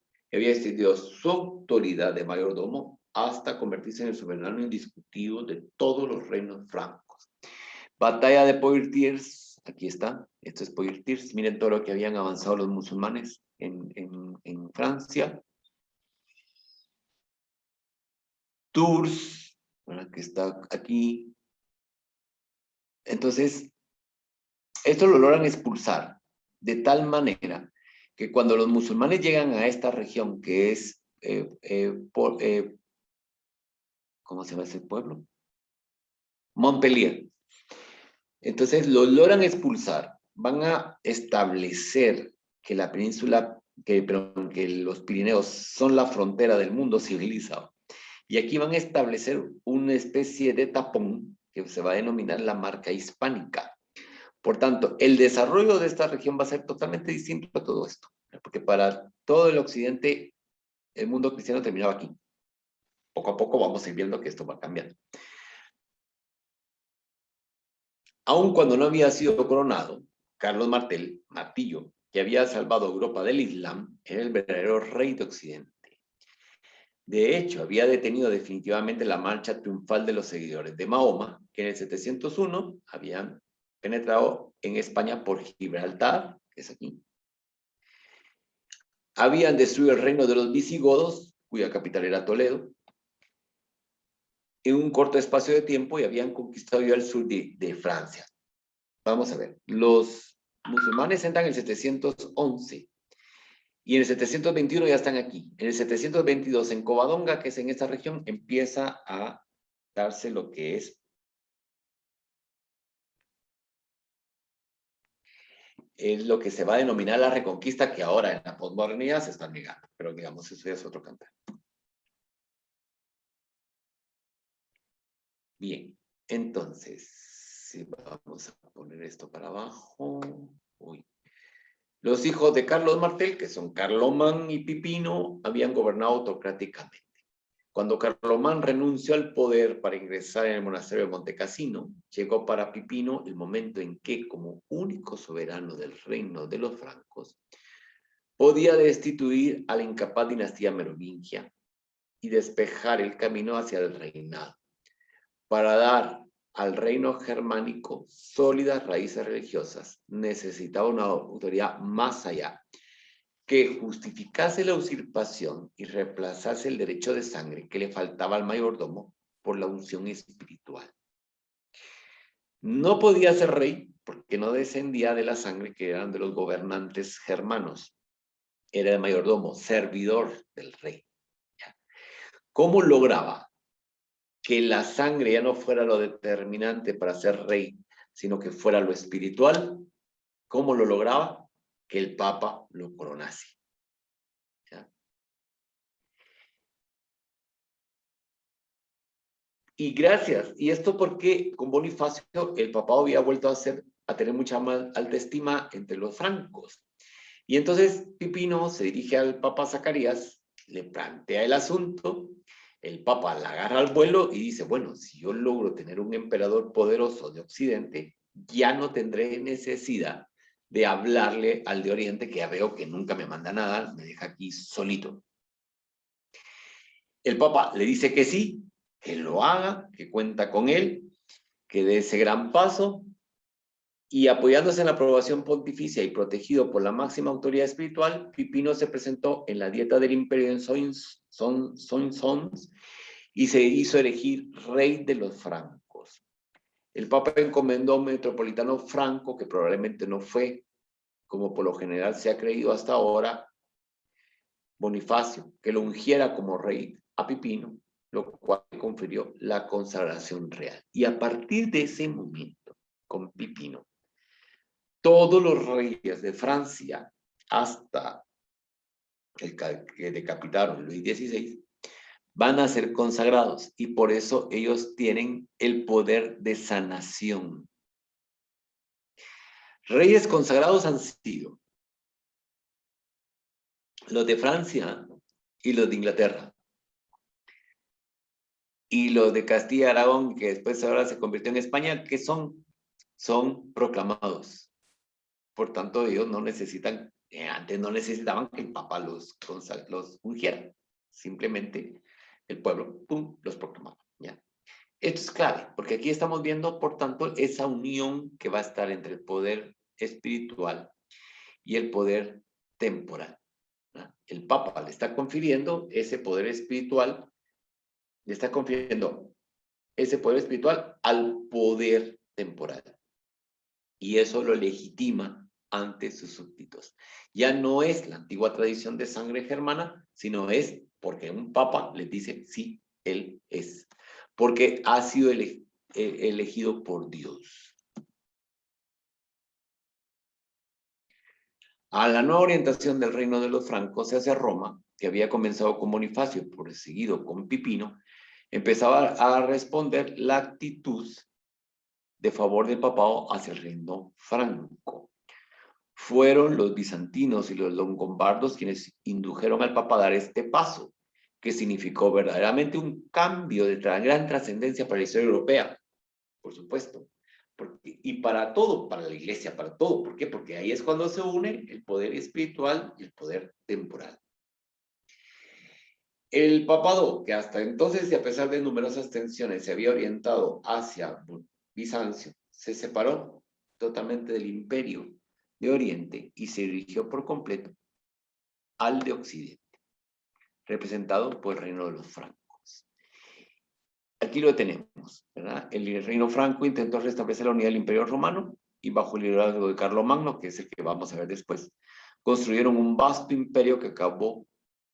su autoridad de mayordomo hasta convertirse en el soberano indiscutido de todos los reinos francos. Batalla de Poitiers, aquí está, esto es Poitiers, miren todo lo que habían avanzado los musulmanes en Francia. Tours, que está aquí. Entonces, esto lo logran expulsar de tal manera que cuando los musulmanes llegan a esta región que es, ¿cómo se llama ese pueblo? Montpellier. Entonces lo logran expulsar, van a establecer que la península, que los Pirineos son la frontera del mundo civilizado. Y aquí van a establecer una especie de tapón que se va a denominar la marca hispánica. Por tanto, el desarrollo de esta región va a ser totalmente distinto a todo esto, porque para todo el occidente, el mundo cristiano terminaba aquí. Poco a poco vamos a ir viendo que esto va cambiando. Aun cuando no había sido coronado, Carlos Martillo, que había salvado a Europa del Islam, era el verdadero rey de Occidente. De hecho, había detenido definitivamente la marcha triunfal de los seguidores de Mahoma, que en el 701 habían penetrado en España por Gibraltar, que es aquí. Habían destruido el reino de los visigodos, cuya capital era Toledo, en un corto espacio de tiempo, y habían conquistado ya el sur de Francia. Vamos a ver, los musulmanes entran en el 711 y en el 721 ya están aquí. En el 722 en Covadonga, que es en esta región, empieza a darse lo que es lo que se va a denominar la reconquista, que ahora en la posmodernidad se está negando, pero digamos, eso ya es otro cantar. Bien, entonces, si vamos a poner esto para abajo. Uy. Los hijos de Carlos Martel, que son Carlomán y Pipino, habían gobernado autocráticamente. Cuando Carlomán renunció al poder para ingresar en el monasterio de Montecassino, llegó para Pipino el momento en que, como único soberano del reino de los francos, podía destituir a la incapaz dinastía merovingia y despejar el camino hacia el reinado, para dar al reino germánico sólidas raíces religiosas. Necesitaba una autoridad más allá, que justificase la usurpación y reemplazase el derecho de sangre que le faltaba al mayordomo por la unción espiritual. No podía ser rey porque no descendía de la sangre que eran de los gobernantes germanos. Era el mayordomo, servidor del rey. ¿Cómo lograba que la sangre ya no fuera lo determinante para ser rey, sino que fuera lo espiritual? ¿Cómo lo lograba? Que el Papa lo coronase. ¿Ya? Y gracias. Y esto porque con Bonifacio el Papa había vuelto a tener mucha más alta estima entre los francos. Y entonces Pipino se dirige al Papa Zacarías, le plantea el asunto, el Papa la agarra al vuelo y dice, bueno, si yo logro tener un emperador poderoso de Occidente, ya no tendré necesidad de hablarle al de Oriente, que ya veo que nunca me manda nada, me deja aquí solito. El Papa le dice que sí, que lo haga, que cuenta con él, que dé ese gran paso, y apoyándose en la aprobación pontificia y protegido por la máxima autoridad espiritual, Pipino se presentó en la dieta del imperio en Soissons y se hizo elegir rey de los francos. El Papa encomendó a un metropolitano franco, que probablemente no fue, como por lo general se ha creído hasta ahora, Bonifacio, que lo ungiera como rey a Pipino, lo cual confirió la consagración real. Y a partir de ese momento, con Pipino, todos los reyes de Francia, hasta el que decapitaron Luis XVI, van a ser consagrados, y por eso ellos tienen el poder de sanación. Reyes consagrados han sido los de Francia y los de Inglaterra. Y los de Castilla y Aragón, que después ahora se convirtió en España, que son proclamados. Por tanto, ellos no necesitan, antes no necesitaban que el Papa los ungiera. Simplemente el pueblo, ¡pum!, los proclamaba. ¿Ya? Esto es clave, porque aquí estamos viendo, por tanto, esa unión que va a estar entre el poder espiritual y el poder temporal. ¿No? El Papa le está confiriendo ese poder espiritual, le está confiriendo ese poder espiritual al poder temporal. Y eso lo legitima ante sus súbditos. Ya no es la antigua tradición de sangre germana, sino es porque un papa les dice, sí, él es. Porque ha sido elegido por Dios. A la nueva orientación del reino de los francos hacia Roma, que había comenzado con Bonifacio, proseguido con Pipino, empezaba a responder la actitud de favor del papado hacia el reino franco. Fueron los bizantinos y los longobardos quienes indujeron al papa a dar este paso, que significó verdaderamente un cambio de gran trascendencia para la historia europea, por supuesto. Y para todo, para la iglesia, para todo. ¿Por qué? Porque ahí es cuando se une el poder espiritual y el poder temporal. El papado, que hasta entonces y a pesar de numerosas tensiones se había orientado hacia Bizancio, se separó totalmente del imperio de Oriente y se dirigió por completo al de Occidente, representado por el reino de los francos. Aquí lo tenemos, ¿verdad? El reino franco intentó restablecer la unidad del imperio romano y bajo el liderazgo de Carlomagno, que es el que vamos a ver después, construyeron un vasto imperio que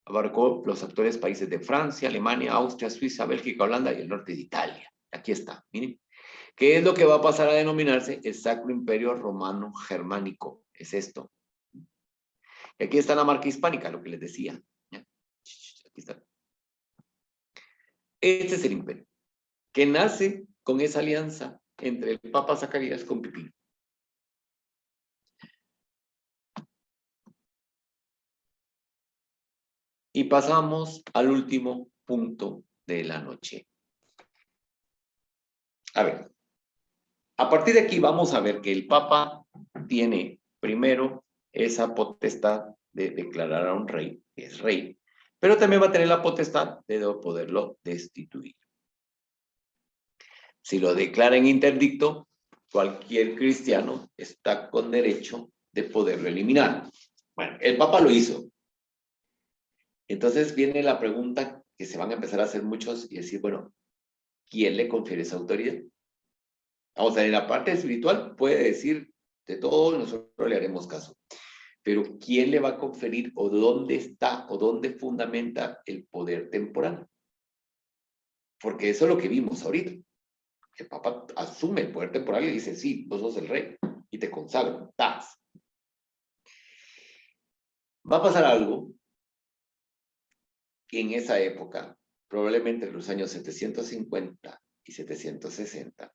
abarcó los actuales países de Francia, Alemania, Austria, Suiza, Bélgica, Holanda y el norte de Italia. Aquí está, miren. ¿Qué es lo que va a pasar a denominarse el Sacro Imperio Romano Germánico? Es esto. Y aquí está la marca hispánica, lo que les decía. Aquí está. Este es el imperio, que nace con esa alianza entre el Papa Zacarías con Pipino. Y pasamos al último punto de la noche. A ver, a partir de aquí vamos a ver que el Papa tiene primero esa potestad de declarar a un rey, que es rey, pero también va a tener la potestad de poderlo destituir. Si lo declara en interdicto, cualquier cristiano está con derecho de poderlo eliminar. Bueno, el Papa lo hizo. Entonces viene la pregunta que se van a empezar a hacer muchos y decir, bueno, ¿quién le confiere esa autoridad? Vamos a ver, en la parte espiritual puede decir de todo, nosotros le haremos caso. Pero ¿quién le va a conferir o dónde está o dónde fundamenta el poder temporal? Porque eso es lo que vimos ahorita. El Papa asume el poder temporal y dice, sí, vos sos el rey y te consagro, tas. Va a pasar algo que en esa época, probablemente en los años 750 y 760,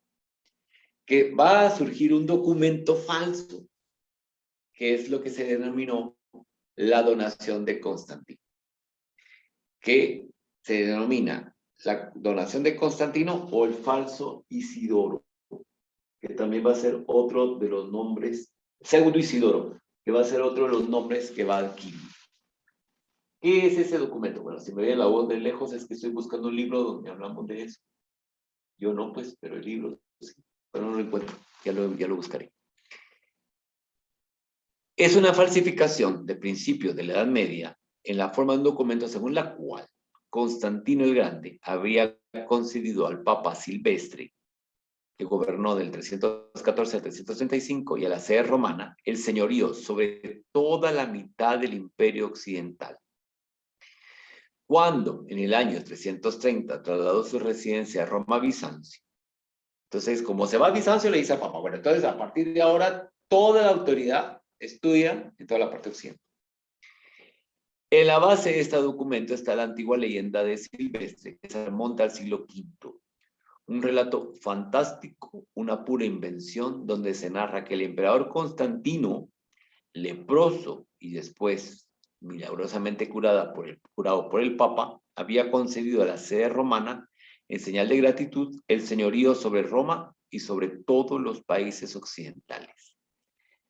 que va a surgir un documento falso, que es lo que se denominó la donación de Constantino, que se denomina la donación de Constantino o el falso Isidoro, que también va a ser otro de los nombres, pseudo Isidoro, que va a ser otro de los nombres que va a adquirir. ¿Qué es ese documento? Bueno, si me oyen la voz de lejos es que estoy buscando un libro donde hablamos de eso. Yo no, pues, pero el libro, sí, pero no lo encuentro, ya lo buscaré. Es una falsificación de principios de la Edad Media en la forma de un documento según la cual Constantino el Grande habría concedido al Papa Silvestre, que gobernó del 314 al 335 y a la sede romana, el señorío sobre toda la mitad del imperio occidental. Cuando en el año 330 trasladó su residencia a Roma, Bizancio. Entonces, como se va a Bizancio, le dice al Papa, bueno, entonces a partir de ahora toda la autoridad estudia en toda la parte occidental. En la base de este documento está la antigua leyenda de Silvestre, que se remonta al siglo V, un relato fantástico, una pura invención, donde se narra que el emperador Constantino, leproso y después milagrosamente curado por el Papa, había concedido a la sede romana, en señal de gratitud, el señorío sobre Roma y sobre todos los países occidentales.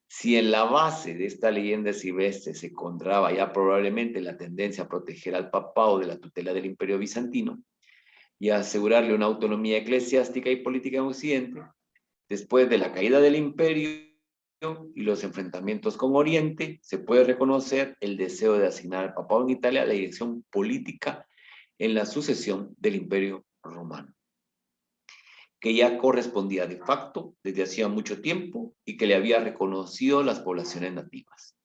Si en la base de esta leyenda silvestre se encontraba ya probablemente la tendencia a proteger al papado de la tutela del Imperio Bizantino y a asegurarle una autonomía eclesiástica y política en Occidente, después de la caída del Imperio y los enfrentamientos con Oriente, se puede reconocer el deseo de asignar al papado en Italia la dirección política en la sucesión del Imperio Romano, que ya correspondía de facto desde hacía mucho tiempo y que le había reconocido las poblaciones nativas.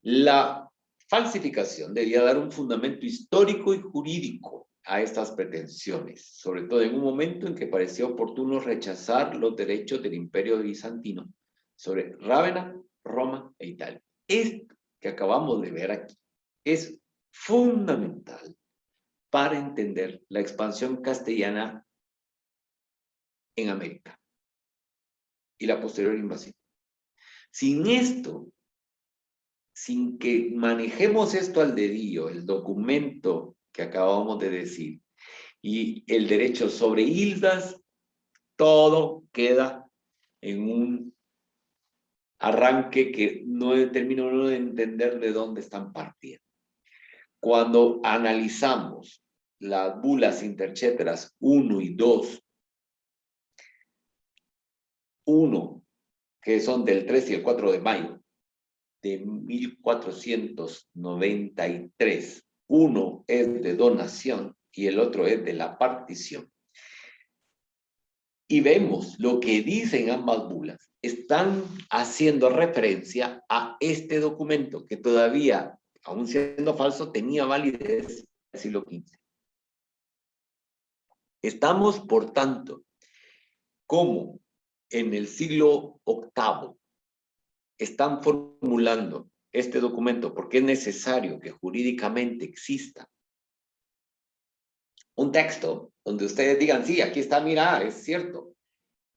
La falsificación debía dar un fundamento histórico y jurídico a estas pretensiones, sobre todo en un momento en que parecía oportuno rechazar los derechos del Imperio bizantino sobre Rávena, Roma e Italia. Esto que acabamos de ver aquí es fundamental para entender la expansión castellana en América y la posterior invasión. Sin esto, sin que manejemos esto al dedillo, el documento que acabamos de decir, y el derecho sobre islas, todo queda en un arranque que no termino de entender de dónde están partiendo. Cuando analizamos las bulas interchéteras 1 y 2, 1, que son del 3 y el 4 de mayo de 1493, uno es de donación y el otro es de la partición, y vemos lo que dicen ambas bulas, están haciendo referencia a este documento que todavía, aún siendo falso, tenía validez del siglo XV. Estamos, por tanto, como en el siglo VIII están formulando este documento porque es necesario que jurídicamente exista un texto donde ustedes digan, sí, aquí está, mira, es cierto.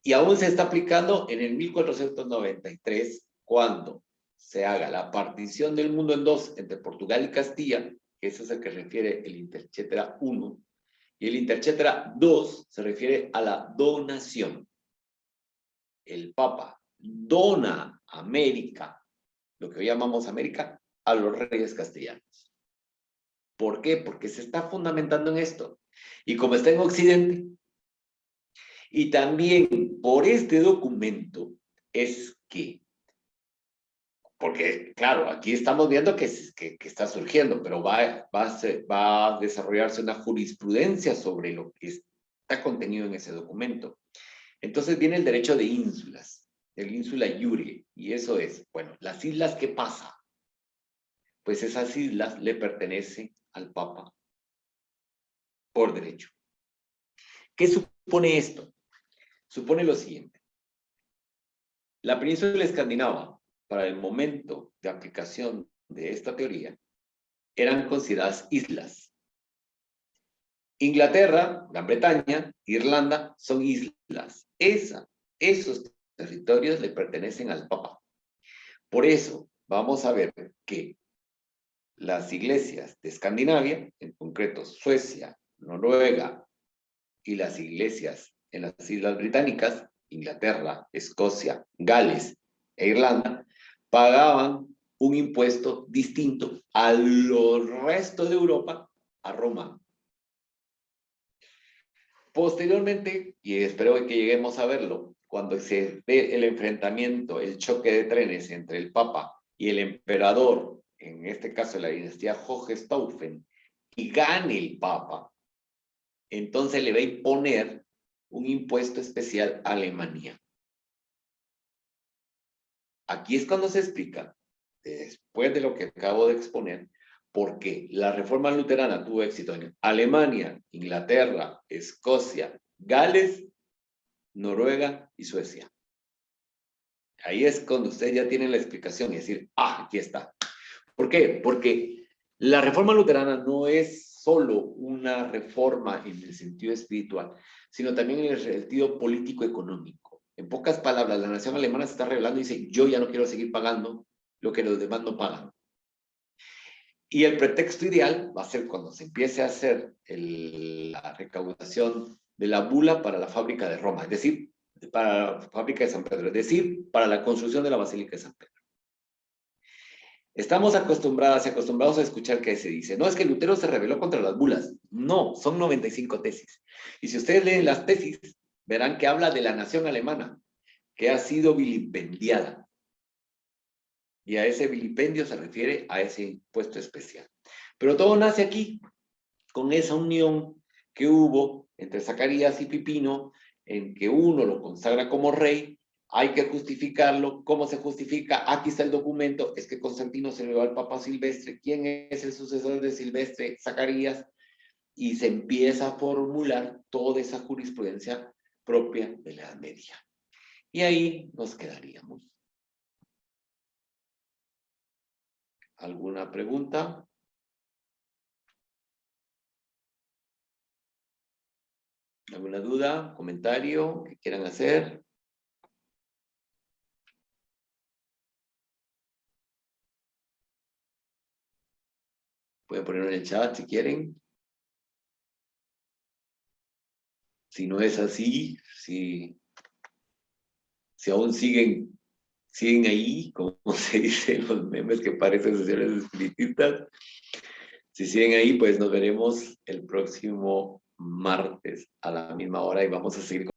Y aún se está aplicando en el 1493, cuando se haga la partición del mundo en dos entre Portugal y Castilla, que ese es el que refiere el Interchetera 1, y el Interchetera 2 se refiere a la donación. El Papa dona América, lo que hoy llamamos América, a los reyes castellanos. ¿Por qué? Porque se está fundamentando en esto. Y como está en Occidente, y también por este documento es que, porque claro, aquí estamos viendo que está surgiendo, pero va a desarrollarse una jurisprudencia sobre lo que está contenido en ese documento. Entonces viene el derecho de ínsulas, el ínsula iurie, y eso es, bueno, las islas, ¿qué pasa? Pues esas islas le pertenecen al Papa por derecho. ¿Qué supone esto? Supone lo siguiente. La península escandinava, para el momento de aplicación de esta teoría, eran consideradas islas. Inglaterra, Gran Bretaña, Irlanda son islas. Esos territorios le pertenecen al Papa. Por eso vamos a ver que las iglesias de Escandinavia, en concreto Suecia, Noruega, y las iglesias en las Islas Británicas, Inglaterra, Escocia, Gales e Irlanda, pagaban un impuesto distinto a los restos de Europa, a Roma. Posteriormente, y espero que lleguemos a verlo, cuando se ve el enfrentamiento, el choque de trenes entre el Papa y el emperador, en este caso la dinastía Hohenstaufen, y gane el Papa, entonces le va a imponer un impuesto especial a Alemania. Aquí es cuando se explica, después de lo que acabo de exponer, por qué la reforma luterana tuvo éxito en Alemania, Inglaterra, Escocia, Gales, Noruega y Suecia. Ahí es cuando ustedes ya tienen la explicación y decir, aquí está. ¿Por qué? Porque la reforma luterana no es solo una reforma en el sentido espiritual, sino también en el sentido político-económico. En pocas palabras, la nación alemana se está revelando y dice, yo ya no quiero seguir pagando lo que los demás no pagan. Y el pretexto ideal va a ser cuando se empiece a hacer la recaudación de la bula para la fábrica de Roma, es decir, para la fábrica de San Pedro, es decir, para la construcción de la Basílica de San Pedro. Estamos acostumbrados a escuchar que se dice, no, es que Lutero se rebeló contra las bulas. No, son 95 tesis. Y si ustedes leen las tesis, verán que habla de la nación alemana, que ha sido vilipendiada. Y a ese vilipendio se refiere a ese impuesto especial. Pero todo nace aquí, con esa unión que hubo entre Zacarías y Pipino, en que uno lo consagra como rey, hay que justificarlo. ¿Cómo se justifica? Aquí está el documento, es que Constantino se le va al Papa Silvestre. ¿Quién es el sucesor de Silvestre? Zacarías. Y se empieza a formular toda esa jurisprudencia propia de la Edad Media. Y ahí nos quedaríamos. ¿Alguna pregunta? ¿Alguna duda? ¿Comentario que quieran hacer? Pueden ponerlo en el chat si quieren. Si no es así, si aún siguen ahí, como se dice en los memes que parecen sesiones espiritistas, si siguen ahí, pues nos veremos el próximo martes a la misma hora y vamos a seguir